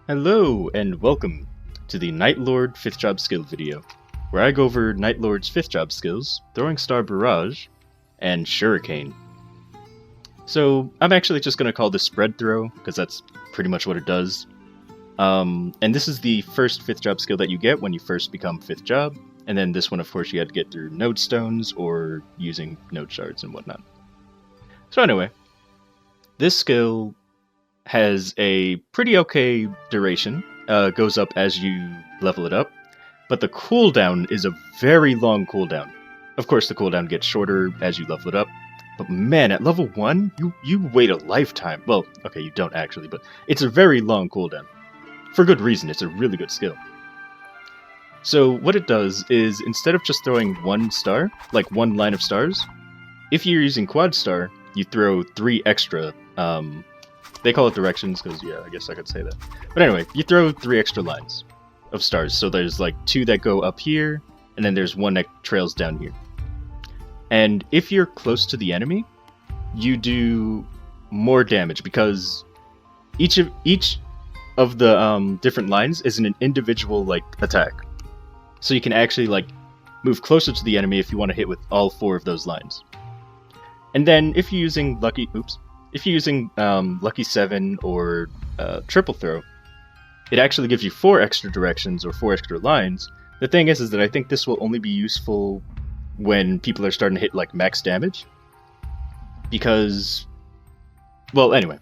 Hello and welcome to the Night Lord 5th job skill video, where I go over Night Lord's 5th job skills, throwing Star Barrage, and Shurrikane. So I'm actually just going to call this spread throw, because that's pretty much what it does. And this is the first 5th job skill that you get when you first become 5th job, and then this one of course you had to get through node stones or using node shards and whatnot. So anyway, this skill has a pretty okay duration, goes up as you level it up, but the cooldown is a very long cooldown. Of course the cooldown gets shorter as you level it up, but man, at level 1, you wait a lifetime. Well, okay, you don't actually, but it's a very long cooldown. For good reason, it's a really good skill. So what it does is, instead of just throwing one star, like one line of stars, if you're using quad star, you throw 3 extra, they call it directions, because, yeah, I guess I could say that. But anyway, you throw 3 extra lines of stars. So there's like 2 that go up here, and then there's 1 that trails down here. And if you're close to the enemy, you do more damage, because each of the different lines is an individual, like, attack. So you can actually, like, move closer to the enemy if you want to hit with all 4 of those lines. And then if you're using Lucky 7 or Triple Throw, it actually gives you 4 extra directions or 4 extra lines. The thing is that I think this will only be useful when people are starting to hit like max damage. Because, well, anyway,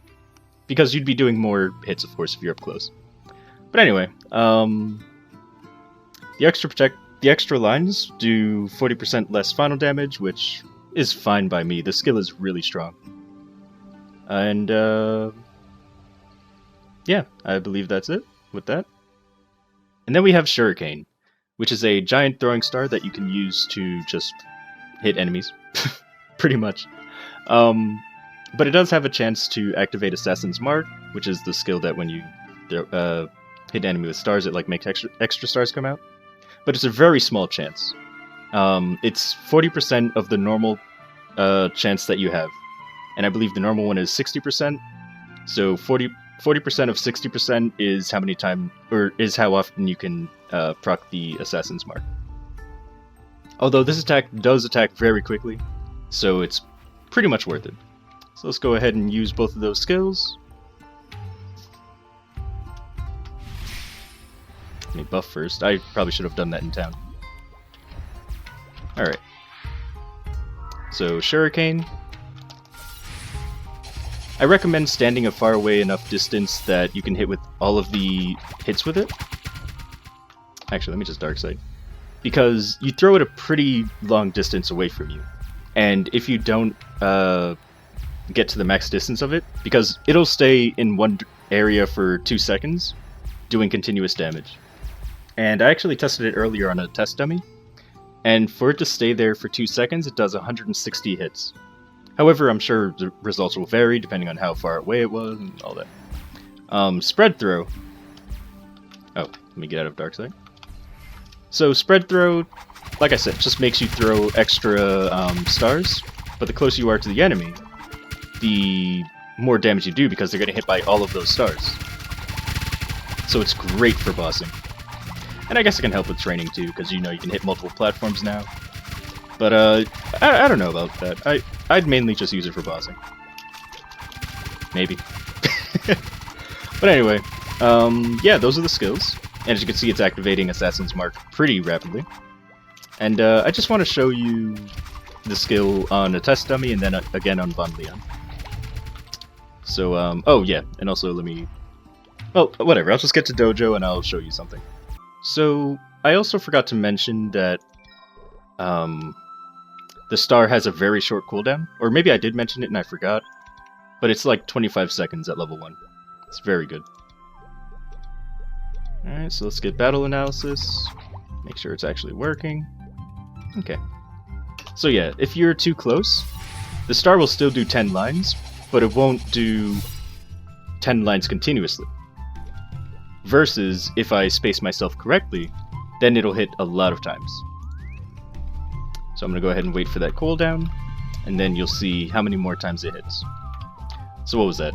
because you'd be doing more hits, of course, if you're up close. But anyway, the extra lines do 40% less final damage, which is fine by me. The skill is really strong. And, yeah, I believe that's it with that. And then we have Shurrikane, which is a giant throwing star that you can use to just hit enemies, pretty much. But it does have a chance to activate Assassin's Mark, which is the skill that when you hit an enemy with stars, it like makes extra stars come out. But it's a very small chance. It's 40% of the normal chance that you have. And I believe the normal one is 60%, so 40% of 60% is how many times, or is how often you can proc the Assassin's Mark. Although this attack does attack very quickly, so it's pretty much worth it. So let's go ahead and use both of those skills. Let me buff first. I probably should have done that in town. Alright. So Shurrikane. I recommend standing a far away enough distance that you can hit with all of the hits with it. Actually, let me just dark sight. Because you throw it a pretty long distance away from you. And if you don't get to the max distance of it, because it'll stay in one area for 2 seconds, doing continuous damage. And I actually tested it earlier on a test dummy. And for it to stay there for 2 seconds, it does 160 hits. However, I'm sure the results will vary depending on how far away it was and all that. Spread throw. Oh, let me get out of dark sight. So spread throw, like I said, just makes you throw extra stars, but the closer you are to the enemy, the more damage you do because they're getting hit by all of those stars. So it's great for bossing. And I guess it can help with training too, because you know you can hit multiple platforms now. But I don't know about that. I'd mainly just use it for bossing. Maybe. But anyway, yeah, those are the skills. And as you can see, it's activating Assassin's Mark pretty rapidly. And I just want to show you the skill on a test dummy and then again on Von Leon. So, oh yeah, and also let me... Well, whatever, I'll just get to Dojo and I'll show you something. So, I also forgot to mention that the star has a very short cooldown. Or maybe I did mention it and I forgot. But it's like 25 seconds at level 1. It's very good. Alright, so let's get battle analysis. Make sure it's actually working. Okay. So yeah, if you're too close, the star will still do 10 lines, but it won't do 10 lines continuously. Versus, if I space myself correctly, then it'll hit a lot of times. So I'm going to go ahead and wait for that cooldown, and then you'll see how many more times it hits. So what was that?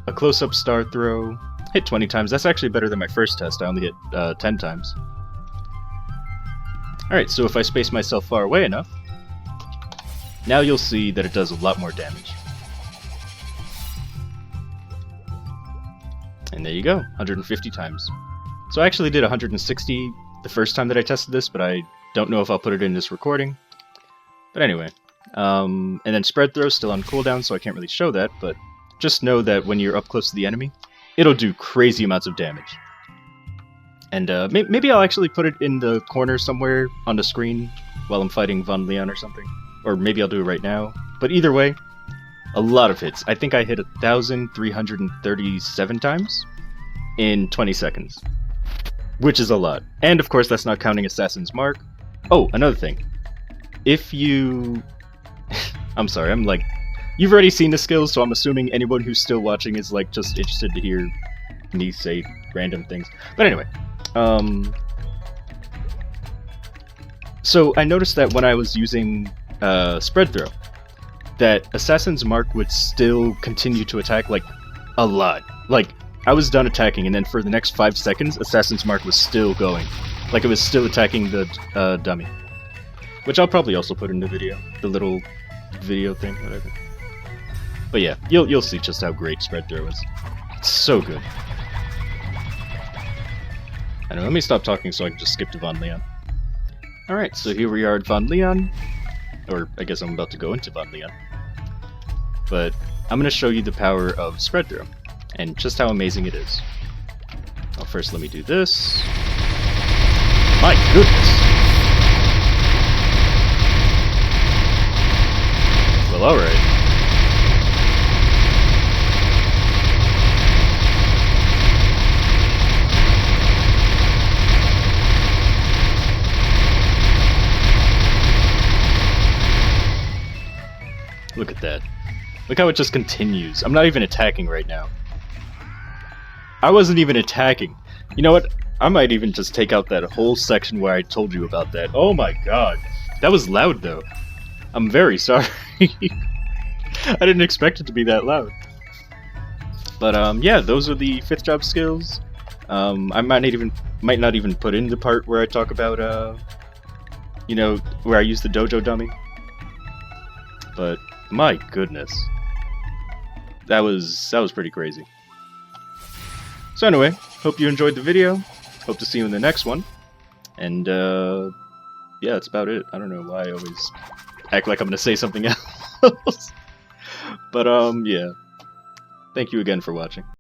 A close-up star throw hit 20 times. That's actually better than my first test. I only hit 10 times. Alright, so if I space myself far away enough, now you'll see that it does a lot more damage. And there you go, 150 times. So I actually did 160 the first time that I tested this, but I don't know if I'll put it in this recording. But anyway, and then spread throw still on cooldown, so I can't really show that, but just know that when you're up close to the enemy, it'll do crazy amounts of damage. And maybe I'll actually put it in the corner somewhere on the screen while I'm fighting Von Leon or something. Or maybe I'll do it right now. But either way, a lot of hits. I think I hit 1,337 times in 20 seconds. Which is a lot. And of course, that's not counting Assassin's Mark. Oh, another thing. If you... I'm sorry, I'm like... You've already seen the skills, so I'm assuming anyone who's still watching is like just interested to hear me say random things. But anyway, so I noticed that when I was using spread throw, that Assassin's Mark would still continue to attack like a lot. Like I was done attacking, and then for the next 5 seconds, Assassin's Mark was still going. Like it was still attacking the dummy, which I'll probably also put in the video, the little video thing, whatever. But yeah, you'll see just how great spread throw is. It's so good. I know, let me stop talking so I can just skip to Von Leon. Alright, so here we are at Von Leon. Or, I guess I'm about to go into Von Leon. But I'm going to show you the power of spread throw, and just how amazing it is. Well, first let me do this. My goodness! Well, alright. Look at that. Look how it just continues. I'm not even attacking right now. I wasn't even attacking. You know what? I might even just take out that whole section where I told you about that. Oh my god. That was loud though. I'm very sorry. I didn't expect it to be that loud. But yeah, those are the 5th job skills. I might not even put in the part where I talk about you know, where I use the dojo dummy. But my goodness, that was pretty crazy. So anyway, hope you enjoyed the video. Hope to see you in the next one. And yeah, that's about it. I don't know why I always act like I'm gonna say something else. But yeah, thank you again for watching.